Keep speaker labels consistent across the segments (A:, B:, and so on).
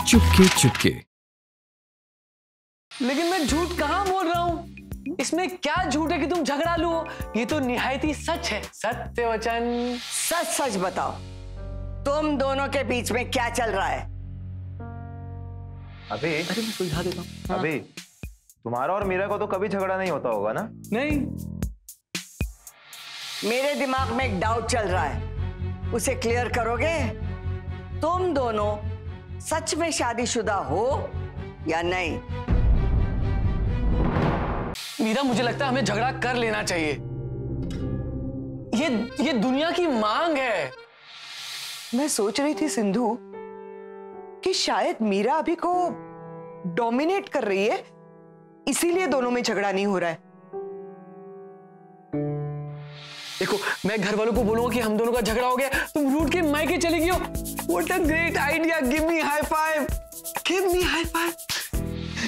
A: चुपके चुपके।
B: लेकिन मैं झूठ कहाँ बोल रहा हूँ? इसमें क्या झूठ है कि तुम झगड़ालू हो? ये तो निहायती सच है। सत्य वचन।
C: सच सच बताओ, तुम दोनों के बीच में क्या चल रहा है?
D: अभी
B: अरे मैं सुलझा देता हूँ। हाँ।
D: अभी तुम्हारा और मीरा को तो कभी झगड़ा नहीं होता होगा ना?
B: नहीं।
C: मेरे दिमाग में एक डाउट चल रहा है, उसे क्लियर करोगे? तुम दोनों सच में शादीशुदा हो या नहीं?
B: मीरा, मुझे लगता है हमें झगड़ा कर लेना चाहिए। ये दुनिया की मांग है।
E: मैं सोच रही थी सिंधु कि शायद मीरा अभी को डोमिनेट कर रही है, इसीलिए दोनों में झगड़ा नहीं हो रहा है।
B: देखो, मैं घर वालों को बोलूंगा कि हम दोनों का झगड़ा हो गया, तुम रूठ के मायके चली गई हो। What a great idea! Give me high five! Give me high five!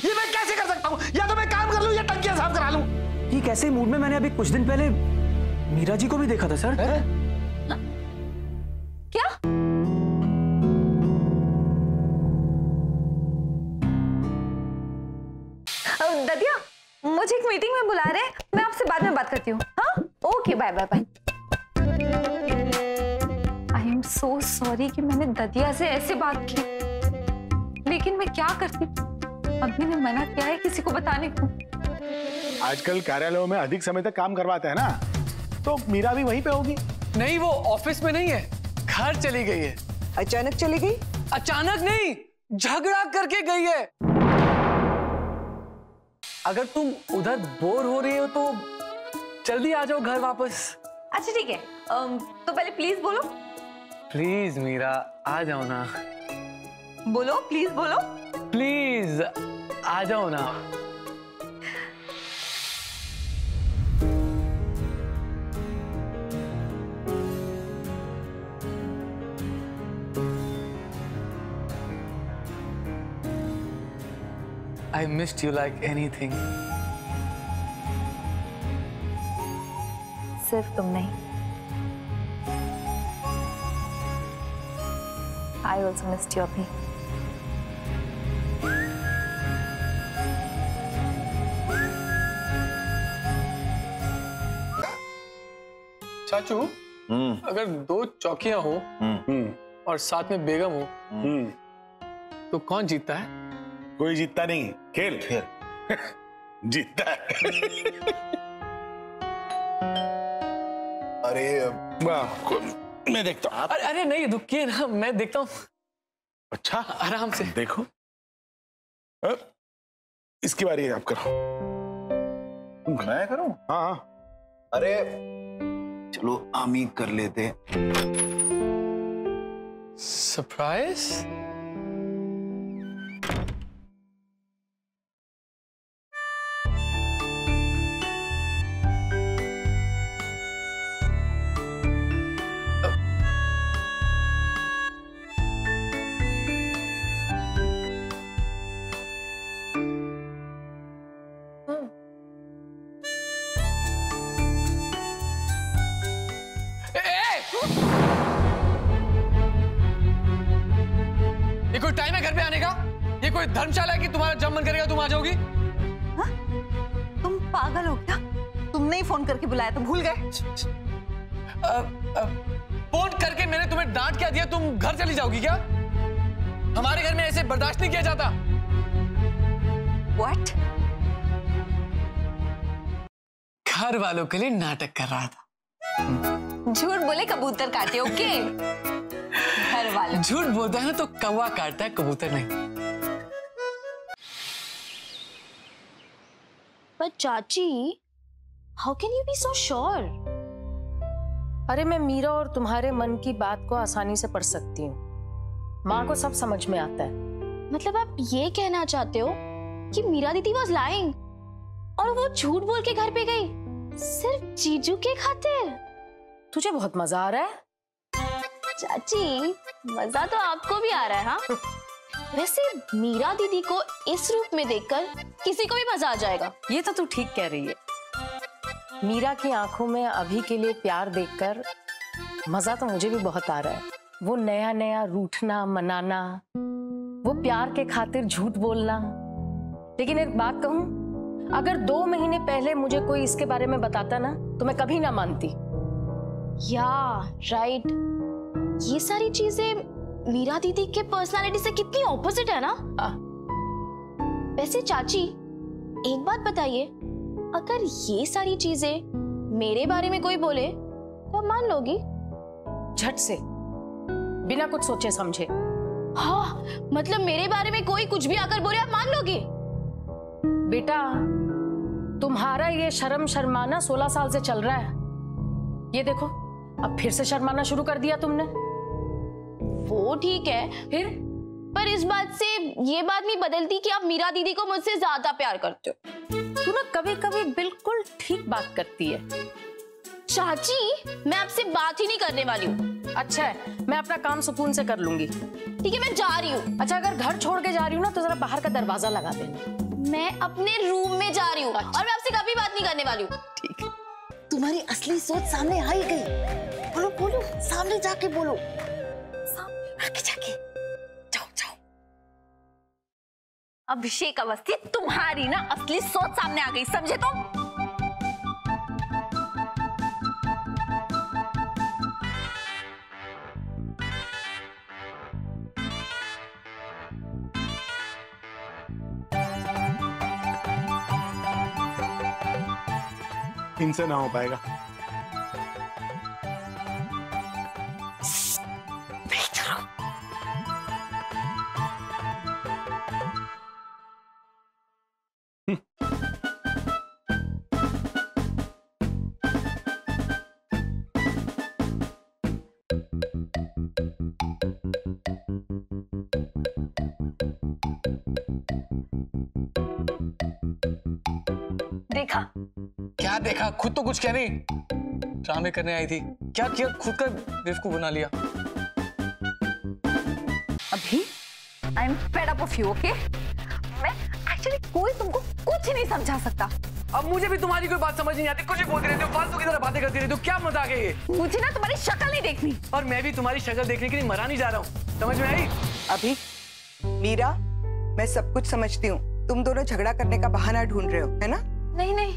F: ये मैं कैसे कर सकता हूँ? या तो मैं काम कर लूँ या टंकियां साफ करा लूँ।
G: ये कैसे मूड में? मैंने अभी कुछ दिन पहले मीरा जी को भी देखा था सर।
H: क्या? ददिया, मुझे एक मीटिंग में बुला रहे हैं, मैं आपसे बाद में बात करती हूँ। हाँ, okay, bye bye bye. I am so sorry कि मैंने ददिया से ऐसे बात की, लेकिन मैं क्या करती, अभी ने मना किया है किसी को बताने को।
F: आजकल कार्यालयों में अधिक समय तक काम करवाते हैं ना, तो मीरा भी वहीं पे होगी।
B: नहीं, वो ऑफिस में नहीं है, घर चली गई है।
E: अचानक चली गई?
B: अचानक नहीं, झगड़ा करके गई है। अगर तुम उधर बोर हो रही हो तो जल्दी आ जाओ घर वापस।
H: अच्छा ठीक है, तो पहले प्लीज बोलो।
B: प्लीज मीरा, आ जाओ ना।
H: बोलो, प्लीज बोलो।
B: प्लीज आ जाओ ना। I missed you like anything.
H: सिर्फ तुम नहीं, I also missed you अभी।
B: चाचू, अगर दो चौकियां हो और साथ में बेगम हो, तो कौन जीतता है?
F: कोई जीतता नहीं, खेल खेल जीतता है।
D: अरे
F: मैं देखता हूँ।
B: अरे नहीं, रुकिए ना, मैं देखता हूँ।
F: अच्छा,
B: आराम से
F: देखो। इसकी बारी है, आप करो।
D: मैं करूं?
F: हाँ।
D: अरे चलो आमी कर लेते।
B: सरप्राइज। ये कोई टाइम है घर पे आने का? ये कोई धर्मशाला है कि तुम्हारा जब मन करेगा तुम आ जाओगी?
H: हा? तुम पागल हो क्या? तुमने ही फोन करके बुलाया तो भूल गए?
B: फोन करके मैंने तुम्हें डांट क्या दिया? तुम घर चली जाओगी क्या? हमारे घर में ऐसे बर्दाश्त नहीं किया जाता।
H: What?
B: घर वालों के लिए नाटक कर रहा था।
H: झूठ बोले कबूतर काटे, ओके? घर वाले
B: झूठ बोलता है ना तो कौवा काटता है, कबूतर नहीं।
I: पर चाची, how can you be so sure?
J: अरे मैं मीरा और तुम्हारे मन की बात को आसानी से पढ़ सकती हूँ। माँ को सब समझ में आता है।
I: मतलब आप ये कहना चाहते हो कि मीरा दीदी वाज लाइंग और वो झूठ बोल के घर पे गई सिर्फ जीजू के खातिर?
J: तुझे बहुत मजा आ रहा है?
I: चाची, मजा तो आपको भी आ रहा है। हाँ, वैसे मीरा दीदी को इस रूप में देखकर किसी को भी मजा आ जाएगा।
J: ये तो तू ठीक कह रही है। मीरा की आंखों में अभी के लिए प्यार देखकर मजा तो मुझे भी बहुत आ रहा है। वो नया नया रूठना मनाना, वो प्यार के खातिर झूठ बोलना। लेकिन एक बात कहूं, अगर 2 महीने पहले मुझे कोई इसके बारे में बताता ना तो मैं कभी ना मानती।
I: या राइट, ये सारी चीजें मीरा दीदी के पर्सनालिटी से कितनी ऑपोजिट है ना। वैसे चाची एक बात बताइए, अगर ये सारी चीजें मेरे बारे में कोई बोले तो आप मान लोगी?
J: झट से, बिना कुछ सोचे समझे।
I: हाँ, मतलब मेरे बारे में कोई कुछ भी आकर बोले आप मान लोगी?
J: बेटा, तुम्हारा ये शर्म शर्माना 16 साल से चल रहा है। ये देखो, अब फिर से शर्माना शुरू कर दिया तुमने।
I: वो ठीक है,
J: फिर
I: पर इस बात से ये बात नहीं बदलती कि आप मीरा दीदी को मुझसे ज्यादा प्यार करते हो।
J: तू ना कभी कभी बिल्कुल ठीक बात करती है।
I: चाची, मैं आपसे बात ही नहीं करने वाली हूँ।
J: अच्छा है, मैं अपना काम सुकून से कर लूंगी।
I: ठीक है, मैं जा रही हूँ।
J: अच्छा, अगर घर छोड़ के जा रही हूँ ना तो जरा बाहर का दरवाजा लगा देना।
I: मैं अपने रूम में जा रही हूँ और मैं आपसे कभी बात नहीं करने वाली हूँ।
J: ठीक है।
A: तुम्हारी असली सोच सामने आ ही गई। बोलो बोलो, सामने जाके बोलो, सामने आके जाके जाओ जाओ।
H: अभिषेक अवस्थी, तुम्हारी ना असली सोच सामने आ गई, समझे तुम?
F: इनसे ना हो पाएगा।
H: देखा?
B: क्या देखा? खुद तो कुछ कह नहीं, ड्रामे करने आई थी। क्या किया? खुद का बेवकूफ बना लिया।
H: अभी I am fed up of you, okay? मैं एक्चुअली कोई तुमको कुछ नहीं समझा सकता।
B: अब मुझे भी तुम्हारी कोई बात समझ नहीं आती, कुछ भी बोलती रहती हो, फालतू की तरह बातें करती रहती हो। क्या मजाक है ये?
H: मुझे ना तुम्हारी शक्ल नहीं देखनी।
B: और मैं भी तुम्हारी शक्ल देखने के लिए मरा नहीं जा रहा हूँ, समझ में आई?
E: अभी मीरा, मैं सब कुछ समझती हूँ। तुम दोनों झगड़ा करने का बहाना ढूंढ रहे हो, है ना?
H: नहीं नहीं,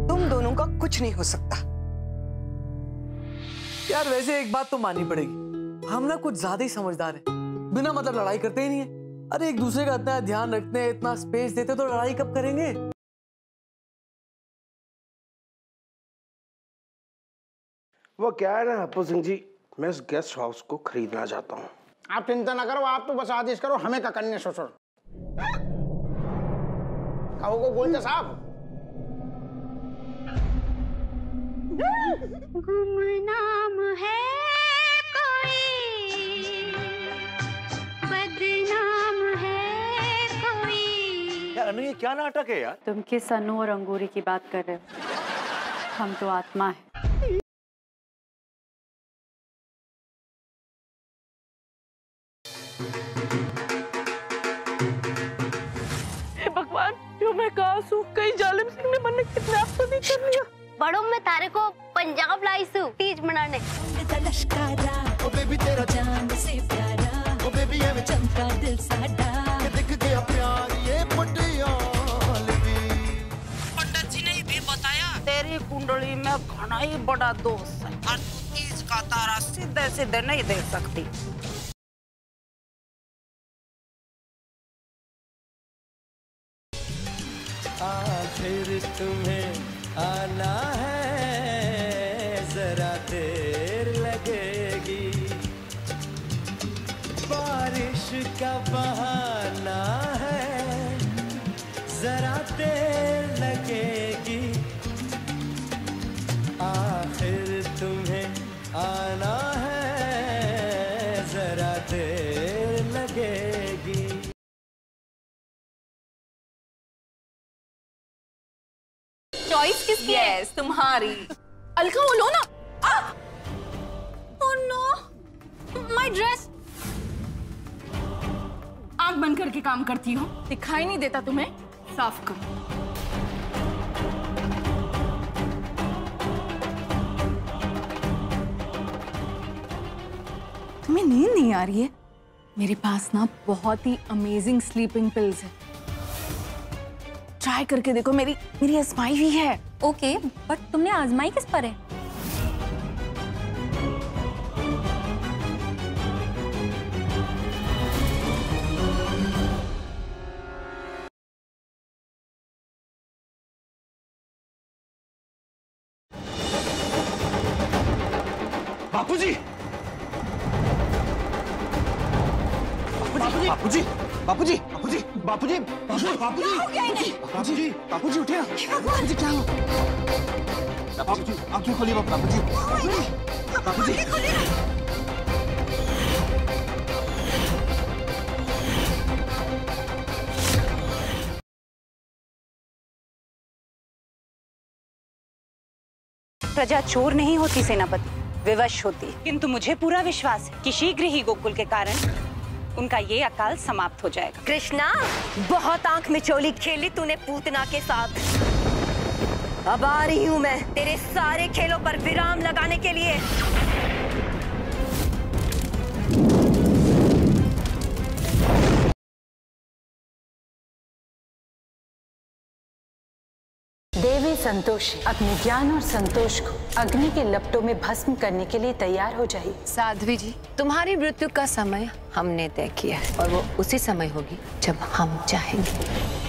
E: तुम दोनों का कुछ नहीं हो सकता।
B: यार वैसे एक बात तो माननी पड़ेगी, हम ना कुछ ज्यादा ही समझदार हैं। बिना मतलब लड़ाई करते ही नहीं है। अरे एक दूसरे का इतना ध्यान रखते हैं, इतना स्पेस देते, तो लड़ाई कब करेंगे?
K: वो क्या है ना अप्पू सिंह जी, मैं इस गेस्ट हाउस को खरीदना चाहता हूँ।
L: आप चिंता ना करो, आप तो बस आदेश करो, हमें का कन्या ससुर। कहो को बोलते साहब।
M: गुमनाम है कोई, बदनाम है कोई।
N: यार अनु, ये क्या नाटक है यार?
O: तुम किस अनु और अंगूरी की बात कर रहे हो? हम तो आत्मा है।
M: भगवान, जो मैं कहा सू, कई जालिम सिंह ने मन्ने किडनैप तो नहीं कर लिया।
P: बड़ों में तारे को पंजाब लाई सू तीज मनाने।
M: ओ बेबी तेरा जान से प्यारा, ओ बेबी ये चमका दिल साडा, दिख गया प्यार ये पटियालवी।
A: पंडित जी ने भी बताया तेरी कुंडली में घना ही बड़ा दोष है और तू तीज का तारा सीधे सीधे नहीं देख सकती।
M: आखिर तुम्हें आना है, जरा देर लगेगी, बारिश का बहाना है, जरा देर लगेगी, आखिर तुम्हें आना है, जरा देर लगेगी।
H: चॉइस किसकी है? तुम्हारी। अलका वो लो ना। Oh no, my dress. आंख बंद करके काम करती हो, दिखाई नहीं देता तुम्हें? साफ करो। तुम्हें नींद नहीं आ रही है?
O: मेरे पास ना बहुत ही अमेजिंग स्लीपिंग पिल्स है, ट्राई करके देखो। मेरी आजमाई हुई है।
H: ओके, बट तुमने आजमाई किस पर है?
B: बापूजी, बापूजी, बापूजी, बापूजी, बापूजी, बापूजी, बापूजी, बापूजी, बापूजी उठे ना। बापूजी क्या हुआ? बापूजी आंखें खोलिए। बापूजी, बापूजी,
N: प्रजा चोर नहीं होती सेनापति, विवश होती। किंतु मुझे पूरा विश्वास है कि शीघ्र ही गोकुल के कारण उनका ये अकाल समाप्त हो जाएगा।
Q: कृष्णा, बहुत आंख मिचोली खेली तूने पूतना के साथ। अब आ रही हूँ मैं तेरे सारे खेलों पर विराम लगाने के लिए।
R: देवी संतोषी अपने ज्ञान और संतोष को अग्नि के लपटों में भस्म करने के लिए तैयार हो जाइए।
S: साध्वी जी, तुम्हारी मृत्यु का समय हमने तय किया है और वो उसी समय होगी जब हम चाहेंगे।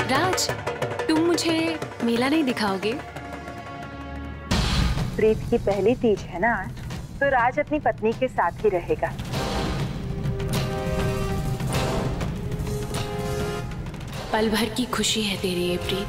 O: राज, तुम मुझे मेला नहीं दिखाओगे?
N: प्रीत की पहली तीज है ना आज, तो राज अपनी पत्नी के साथ ही रहेगा।
O: पल भर की खुशी है तेरी ये प्रीत,